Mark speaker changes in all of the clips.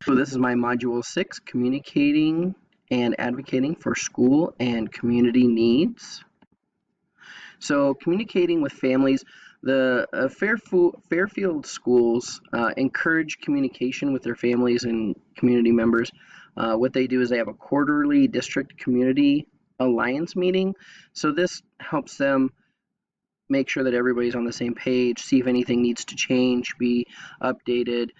Speaker 1: So this is my Module 6, Communicating and Advocating for School and Community Needs. So communicating with families, the Fairfield schools encourage communication with their families and community members. What they do is they have a quarterly district community alliance meeting. So this helps them make sure that everybody's on the same page, see if anything needs to change, be updated,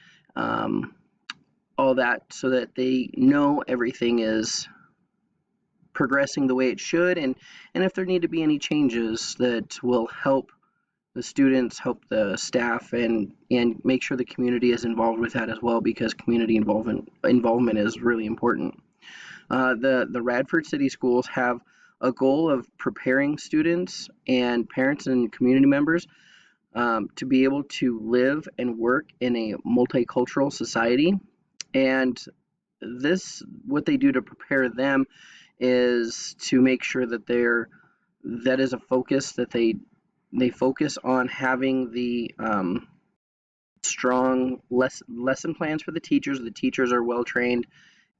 Speaker 1: all that, so that they know everything is progressing the way it should, and if there need to be any changes that will help the students, help the staff, and make sure the community is involved with that as well, because community involvement is really important. The Radford City Schools have a goal of preparing students and parents and community members to be able to live and work in a multicultural society. And what they do to prepare them is to make sure that that is a focus, that they focus on having the strong lesson plans for the teachers. The teachers are well trained,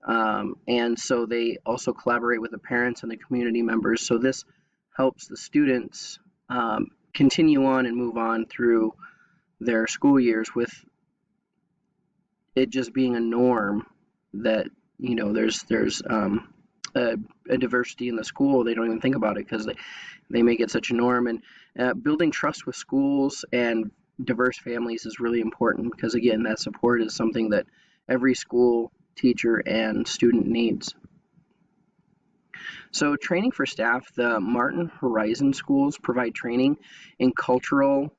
Speaker 1: and so they also collaborate with the parents and the community members. So this helps the students continue on and move on through their school years with it just being a norm that there's a diversity in the school. They don't even think about it because they make it such a norm. And building trust with schools and diverse families is really important, because again, that support is something that every school, teacher, and student needs. So training for staff, the Martin Horizon schools provide training in cultural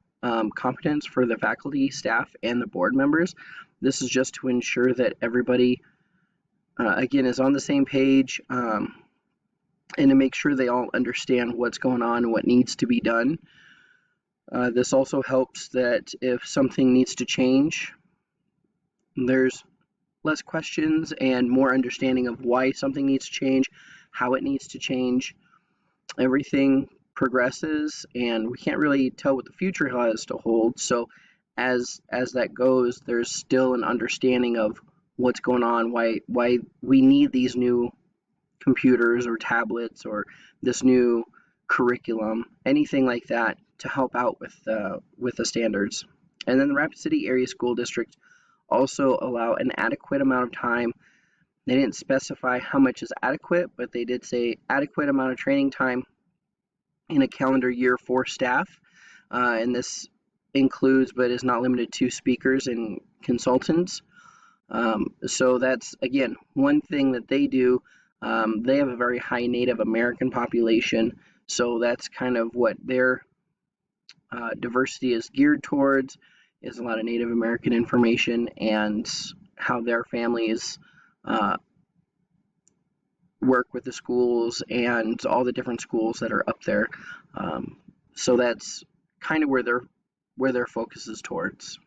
Speaker 1: competence for the faculty, staff, and the board members. This is just to ensure that everybody again is on the same page, and to make sure they all understand what's going on and what needs to be done. This also helps that if something needs to change, there's less questions and more understanding of why something needs to change, how it needs to change. Everything progresses, and we can't really tell what the future has to hold. So as that goes, there's still an understanding of what's going on, why we need these new computers or tablets or this new curriculum, anything like that, to help out with the standards. And then the Rapid City Area School District also allow an adequate amount of time. They didn't specify how much is adequate, but they did say adequate amount of training time in a calendar year for staff, and this includes but is not limited to speakers and consultants. So that's, again, one thing that they do. They have a very high Native American population, so that's kind of what their diversity is geared towards, is a lot of Native American information and how their families work with the schools and all the different schools that are up there. So that's kind of where their focus is towards.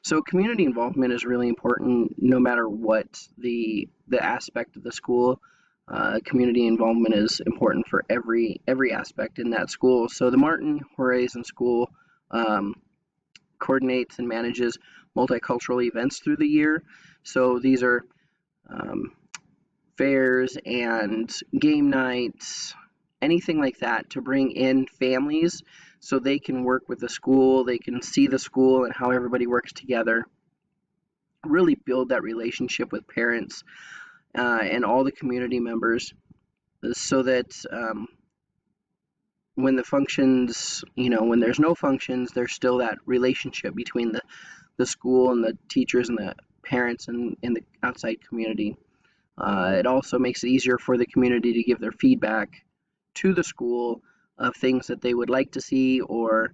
Speaker 1: So community involvement is really important no matter what the aspect of the school. Community involvement is important for every aspect in that school. So the Martin Horizon School coordinates and manages multicultural events through the year. So these are fairs and game nights, anything like that, to bring in families so they can work with the school, they can see the school and how everybody works together, really build that relationship with parents and all the community members, so that when the functions, when there's no functions, there's still that relationship between the school and the teachers and the parents and the outside community. It also makes it easier for the community to give their feedback to the school of things that they would like to see, or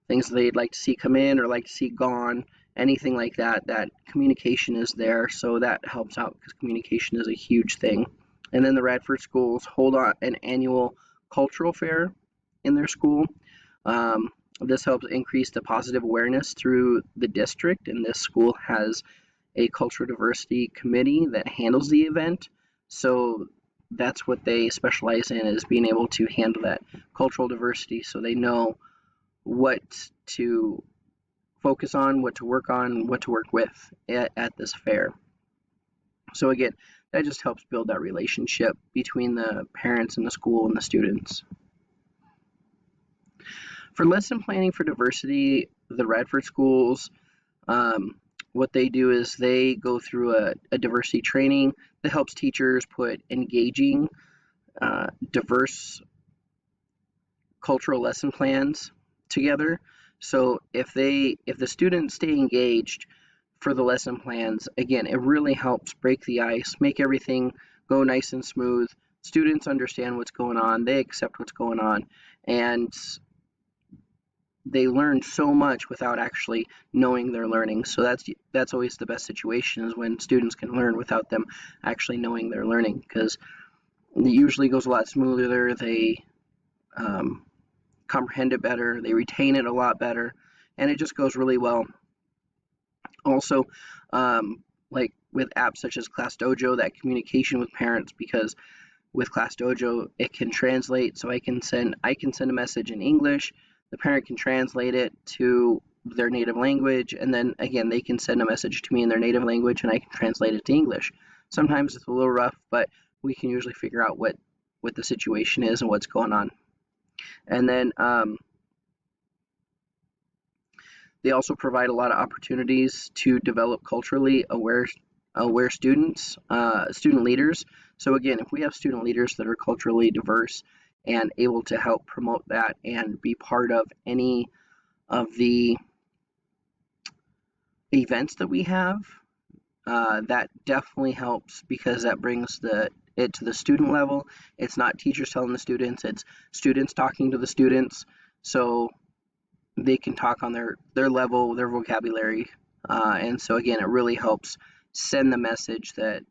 Speaker 1: things that they'd like to see come in or like to see gone, anything like that. That communication is there, so that helps out, because communication is a huge thing. And then the Radford schools hold on an annual cultural fair in their school. This helps increase the positive awareness through the district, and this school has a cultural diversity committee that handles the event. So that's what they specialize in, is being able to handle that cultural diversity, so they know what to focus on, what to work on, what to work with at this fair. So again, that just helps build that relationship between the parents and the school and the students. For lesson planning for diversity, the Radford schools, what they do is they go through a diversity training that helps teachers put engaging, diverse cultural lesson plans together. So if the students stay engaged for the lesson plans, again, it really helps break the ice, make everything go nice and smooth. Students understand what's going on, they accept what's going on, and they learn so much without actually knowing they're learning. So that's always the best situation, is when students can learn without them actually knowing they're learning, because it usually goes a lot smoother. They comprehend it better, they retain it a lot better, and it just goes really well. Also, like with apps such as ClassDojo, that communication with parents, because with ClassDojo it can translate, so I can send a message in English, the parent can translate it to their native language, and then again they can send a message to me in their native language and I can translate it to English. Sometimes it's a little rough, but we can usually figure out what the situation is and what's going on. And then they also provide a lot of opportunities to develop culturally aware students, student leaders. So again, if we have student leaders that are culturally diverse and able to help promote that and be part of any of the events that we have, that definitely helps, because that brings it to the student level. It's not teachers telling the students, it's students talking to the students, so they can talk on their level, their vocabulary, and so again, it really helps send the message that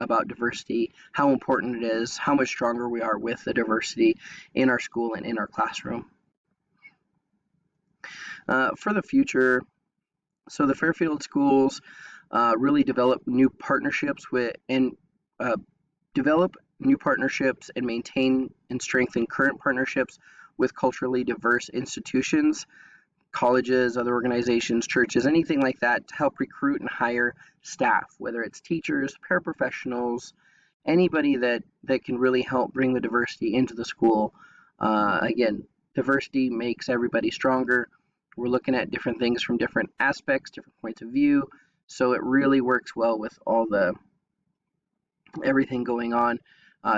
Speaker 1: about diversity, how important it is, how much stronger we are with the diversity in our school and in our classroom. For the future, so the Fairfield schools really develop new partnerships and maintain and strengthen current partnerships with culturally diverse institutions, colleges, other organizations, churches, anything like that, to help recruit and hire staff, whether it's teachers, paraprofessionals, anybody that can really help bring the diversity into the school. Again, diversity makes everybody stronger. We're looking at different things from different aspects, different points of view, so it really works well with everything going on.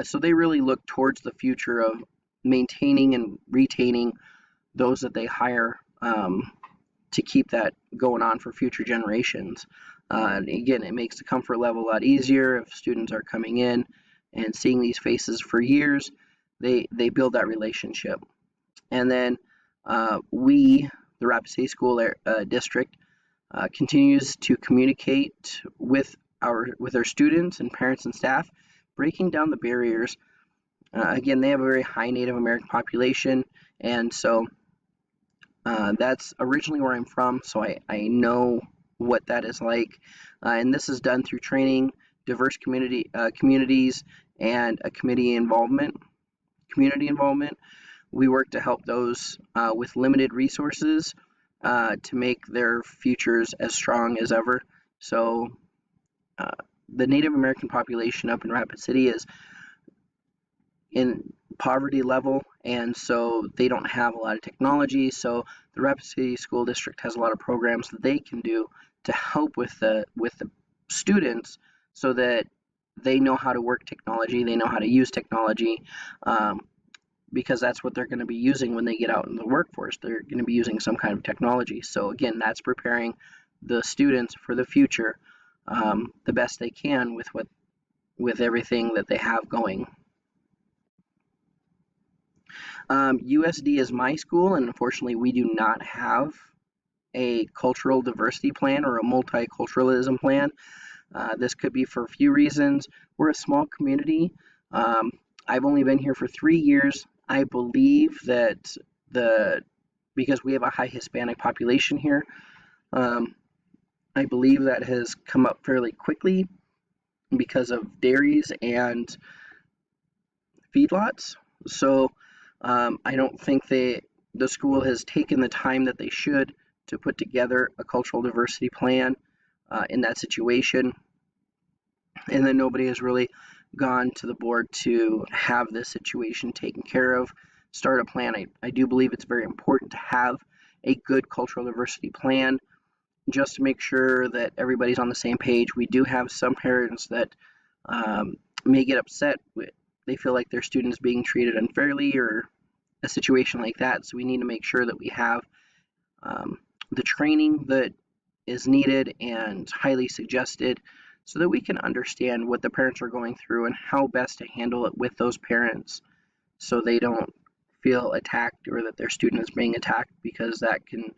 Speaker 1: So they really look towards the future of maintaining and retaining those that they hire, to keep that going on for future generations. Again, it makes the comfort level a lot easier if students are coming in and seeing these faces for years. They build that relationship. And then we, the Rapid City School District, continues to communicate with our students and parents and staff, breaking down the barriers. Again, they have a very high Native American population, and so that's originally where I'm from, so I know what that is like. And this is done through training, diverse communities, and a community involvement. We work to help those with limited resources to make their futures as strong as ever. So the Native American population up in Rapid City is in poverty level, and so they don't have a lot of technology. So the Rapid City School District has a lot of programs that they can do to help with the students, so that they know how to work technology, they know how to use technology, because that's what they're going to be using when they get out in the workforce. They're going to be using some kind of technology. So again, that's preparing the students for the future, the best they can with everything that they have going. USD is my school, and unfortunately we do not have a cultural diversity plan or a multiculturalism plan. This could be for a few reasons. We're a small community. I've only been here for 3 years. I believe that because we have a high Hispanic population here, I believe that has come up fairly quickly because of dairies and feedlots. So I don't think the school has taken the time that they should to put together a cultural diversity plan in that situation, and then nobody has really gone to the board to have this situation taken care of, start a plan. I do believe it's very important to have a good cultural diversity plan just to make sure that everybody's on the same page. We do have some parents that may get upset with, they feel like their student is being treated unfairly or a situation like that. So we need to make sure that we have the training that is needed and highly suggested so that we can understand what the parents are going through and how best to handle it with those parents so they don't feel attacked or that their student is being attacked, because that can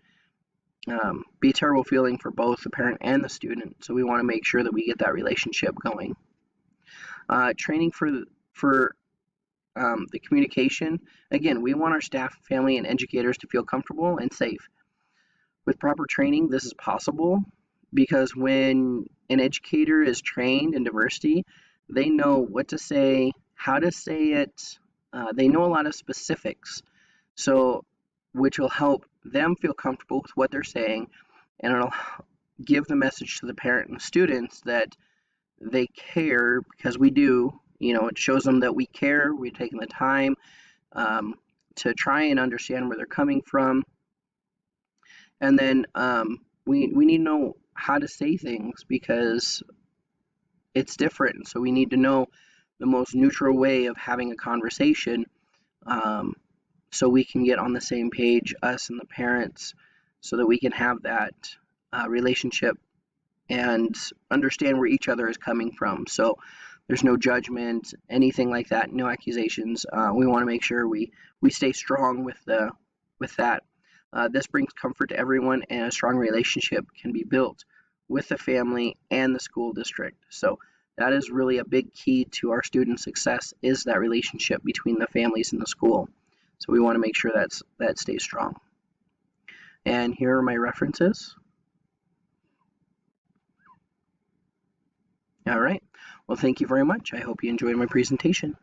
Speaker 1: be a terrible feeling for both the parent and the student. So we want to make sure that we get that relationship going. Training for the communication. Again, we want our staff, family, and educators to feel comfortable and safe. With proper training, this is possible because when an educator is trained in diversity, they know what to say, how to say it. They know a lot of specifics, so which will help them feel comfortable with what they're saying, and it'll give the message to the parent and students that they care, because we do. It shows them that we care, we've taken the time to try and understand where they're coming from. And then we need to know how to say things because it's different. So we need to know the most neutral way of having a conversation so we can get on the same page, us and the parents, so that we can have that relationship and understand where each other is coming from. So there's no judgment, anything like that, no accusations. We want to make sure we stay strong with that. This brings comfort to everyone, and a strong relationship can be built with the family and the school district. So that is really a big key to our student success, is that relationship between the families and the school. So we want to make sure that stays strong. And here are my references. All right. Well, thank you very much. I hope you enjoyed my presentation.